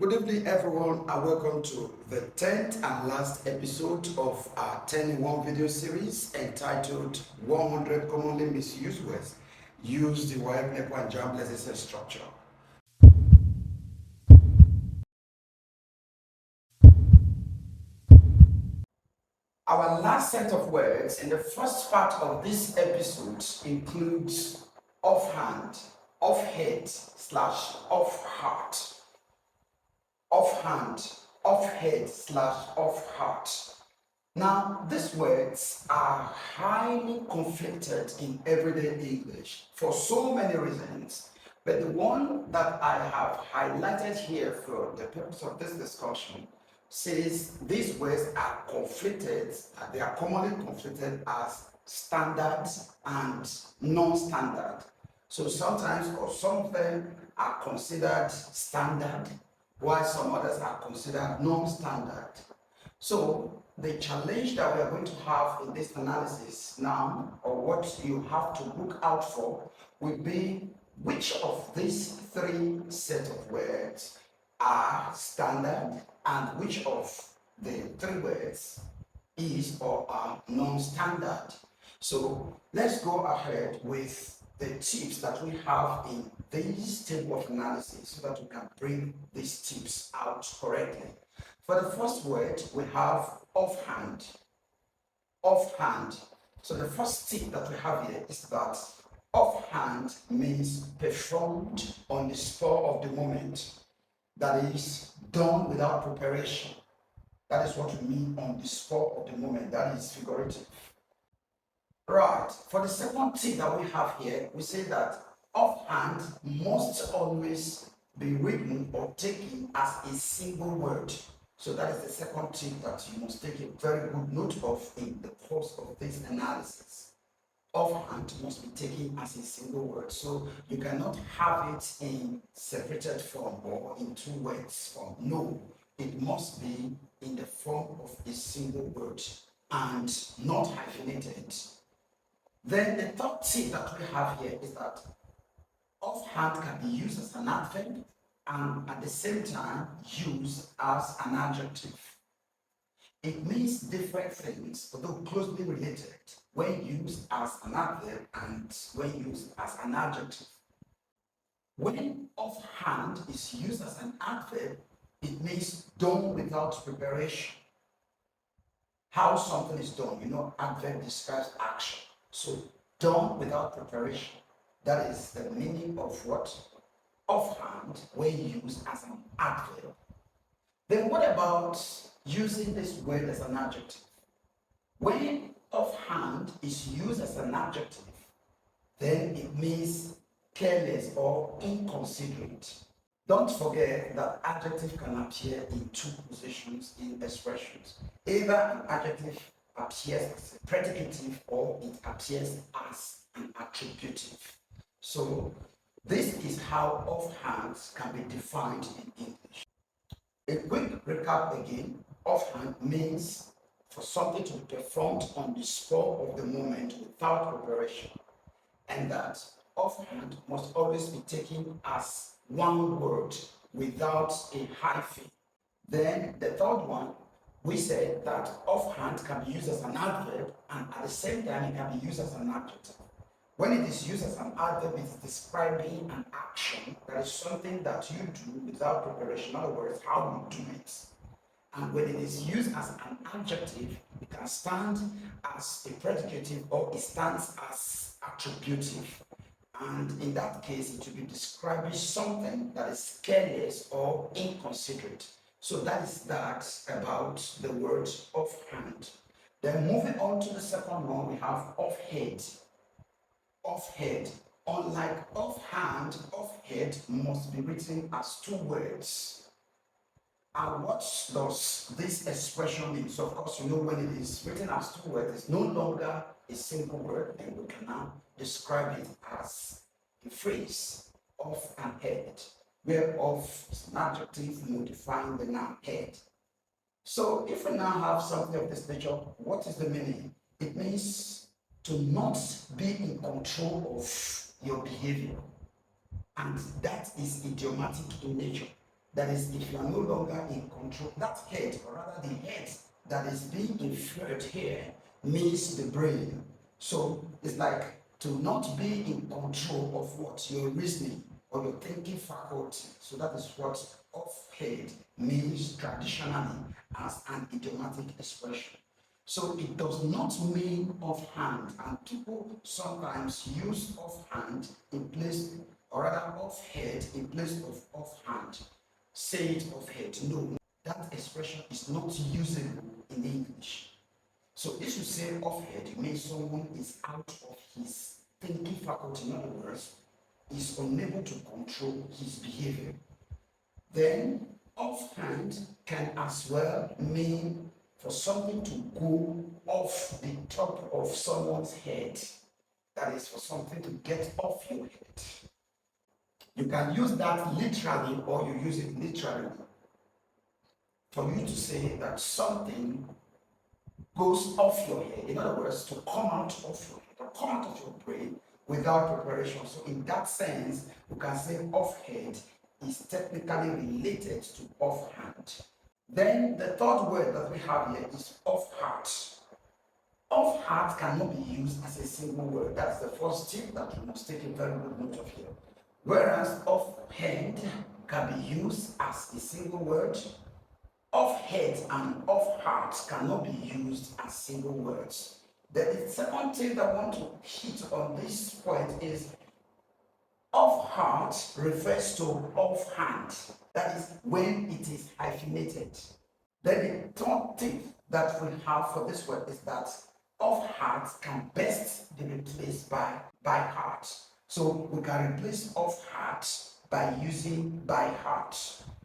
Good evening, everyone, and welcome to the 10th and last episode of our 10 in 1 video series entitled 100 Commonly Misused Words Used in WAEC, NECO, and JAMB Lexis1 structure. Our last set of words in the first part of this episode includes offhand, offhead, slash offheart. Offhand, offhead, slash offheart. Now, these words are highly conflicted in everyday English for so many reasons, but the one that I have highlighted here for the purpose of this discussion says these words are conflicted, they are commonly conflicted as standard and non-standard. So sometimes, or some of them are considered standard, while some others are considered non-standard. So the challenge that we are going to have in this analysis now, or what you have to look out for, will be which of these three sets of words are standard and which of the three words is or are non-standard. So let's go ahead with the tips that we have in this table of analysis so that we can bring these tips out correctly. For the first word, we have offhand. Offhand. So the first tip that we have here is that offhand means performed on the spur of the moment. That is done without preparation. That is what we mean on the spur of the moment. That is figurative. Right. For the second tip that we have here, we say that offhand must always be written or taken as a single word. So that is the second tip that you must take a very good note of in the course of this analysis. Offhand must be taken as a single word. So you cannot have it in separated form or in two words form. No, it must be in the form of a single word and not hyphenated. Then the third tip that we have here is that offhand can be used as an adverb and at the same time used as an adjective. It means different things, although closely related, when used as an adverb and when used as an adjective. When offhand is used as an adverb, it means done without preparation. How something is done, adverb describes action. So done without preparation. That is the meaning of what offhand when used as an adverb. Then what about using this word as an adjective? When offhand is used as an adjective, then it means careless or inconsiderate. Don't forget that adjective can appear in two positions in expressions. Either an adjective appears as a predicative or it appears as an attributive. So this is how offhand can be defined in English. A quick recap again. Offhand means for something to be performed on the spur of the moment without preparation, and that offhand must always be taken as one word without a hyphen. Then the third one, we said that offhand can be used as an adverb and at the same time it can be used as an adjective. When it is used as an adverb, it's describing an action that is something that you do without preparation. In other words, how you do it. And when it is used as an adjective, it can stand as a predicative or it stands as attributive. And in that case, it will be describing something that is careless or inconsiderate. So that is that about the word offhand. Then moving on to the second one, we have offhead. Offhead. Unlike offhand, offhead must be written as two words. And what does this expression mean? So of course, when it is written as two words, it's no longer a single word, and we can now describe it as a phrase, off and head, where off is an adjective modifying the noun head. So if we now have something of this nature, what is the meaning? It means to not be in control of your behavior, and that is idiomatic in nature. That is, if you are no longer in control, that head, or rather the head that is being inferred here, means the brain. So it's like to not be in control of what? Your reasoning or your thinking faculty. So that is what off head means traditionally as an idiomatic expression. So it does not mean offhand, and people sometimes use offhand in place, or rather offhead in place of offhand. Say it offhead. No, that expression is not usable in English. So if you say offhead, it means someone is out of his thinking faculty. In other words, is unable to control his behavior. Then offhand can as well mean for something to go off the top of someone's head. That is for something to get off your head. You can use that literally or you use it literally. For you to say that something goes off your head, in other words, to come out of your head, or come out of your brain without preparation. So in that sense, you can say offhead is technically related to offhand. Then the third word that we have here is off heart. Off heart cannot be used as a single word. That's the first tip that you must take a very good note of here. Whereas offhand can be used as a single word, off head and off heart cannot be used as single words. The second thing that I want to hit on this point is off heart refers to offhand. That is when it is hyphenated. Then the third tip that we have for this word is that off heart can best be replaced by heart. So we can replace off heart by using by heart.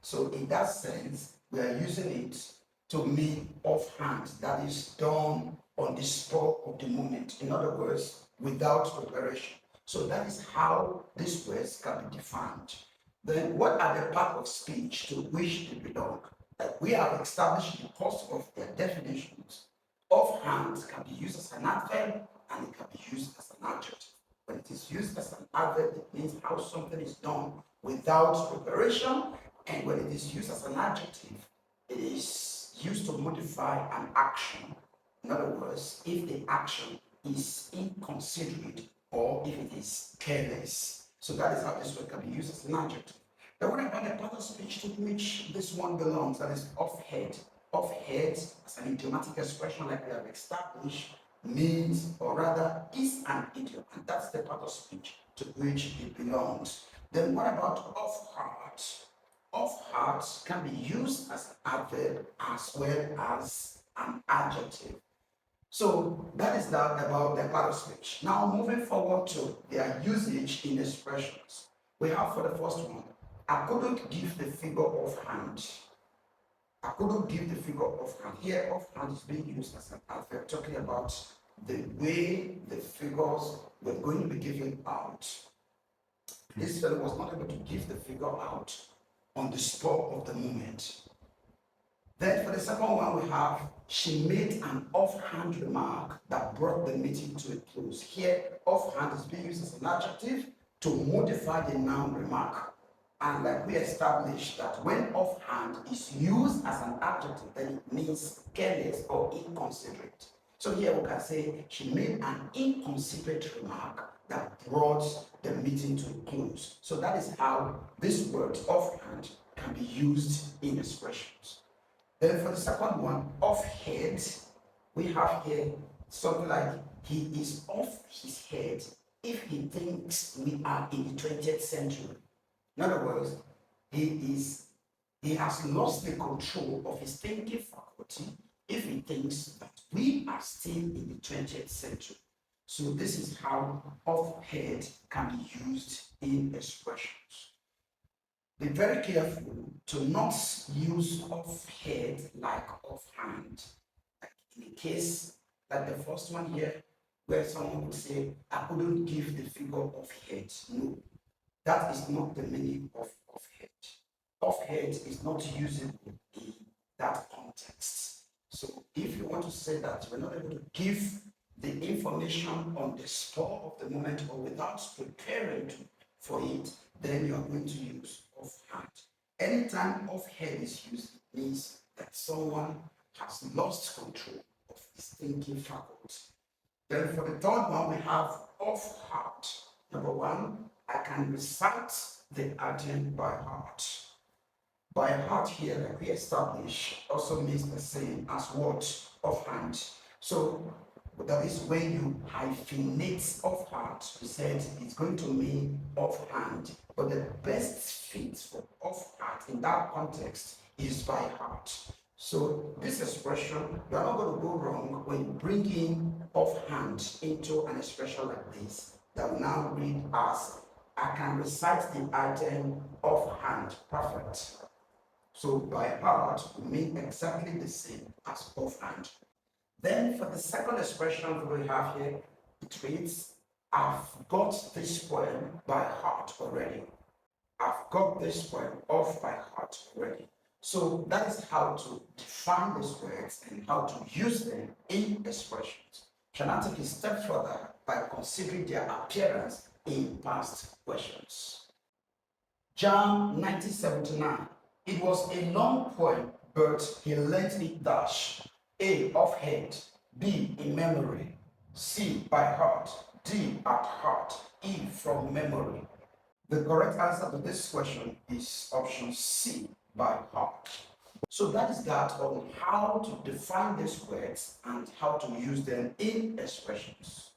So in that sense, we are using it to mean offhand, that is done on the spur of the moment. In other words, without preparation. So that is how these words can be defined. Then what are the parts of speech to which they belong? That we have established in the course of their definitions. Offhand can be used as an adverb and it can be used as an adjective. When it is used as an adverb, it means how something is done without preparation, and when it is used as an adjective, it is used to modify an action. In other words, if the action is inconsiderate or if it is careless. So that is how this word can be used as an adjective. Then what about the part of speech to which this one belongs, that is offhead? Offhead, as an idiomatic expression like we have established, means, or rather is an idiom, and that's the part of speech to which it belongs. Then what about off heart? Off heart can be used as an adverb as well as an adjective. So that is that about the part of speech. Now moving forward to their usage in expressions. We have for the first one, I couldn't give the figure of hand. I couldn't give the figure of hand. Here, of hand is being used as an adverb, talking about the way the figures were going to be given out. This fellow was not able to give the figure out on the spur of the moment. Then for the second one, we have, she made an offhand remark that brought the meeting to a close. Here, offhand is being used as an adjective to modify the noun remark. And like we established that when offhand is used as an adjective, then it means careless or inconsiderate. So here we can say she made an inconsiderate remark that brought the meeting to a close. So that is how this word offhand can be used in expressions. Then for the second one, offhead, we have here something like he is off his head if he thinks we are in the 20th century. In other words, he has lost the control of his thinking faculty if he thinks that we are still in the 20th century. So this is how offhead can be used in expressions. Be very careful to not use offhead like offhand. Like in a case like the first one here, where someone would say, I couldn't give the figure of head. No, that is not the meaning of offhead. Offhead is not usable in that context. So if you want to say that you're not able to give the information on the spur of the moment or without preparing for it, then you are going to use offhand. Anytime offhand is used, it means that someone has lost control of his thinking faculty. Then for the third one, we have off heart. Number one, I can recite the item by heart. By heart here, like we established, also means the same as what? Offhand. So that is when you hyphenate offhand, we said it's going to mean offhand. But the best fit for offhand in that context is by heart. So this expression, you are not going to go wrong when bringing offhand into an expression like this that will now read as I can recite the item offhand. Perfect. So by heart will mean exactly the same as offhand. Then for the second expression that we have here, it reads, I've got this poem by heart already. I've got this poem off by heart already. So that is how to define these words and how to use them in expressions. Shall I take a step further by considering their appearance in past questions? JAMB 1979. It was a long poem, but he learnt it dash. A, offhand, B, in memory, C, by heart, D, at heart, E, from memory. The correct answer to this question is option C, by heart. So that is that on how to define these words and how to use them in expressions.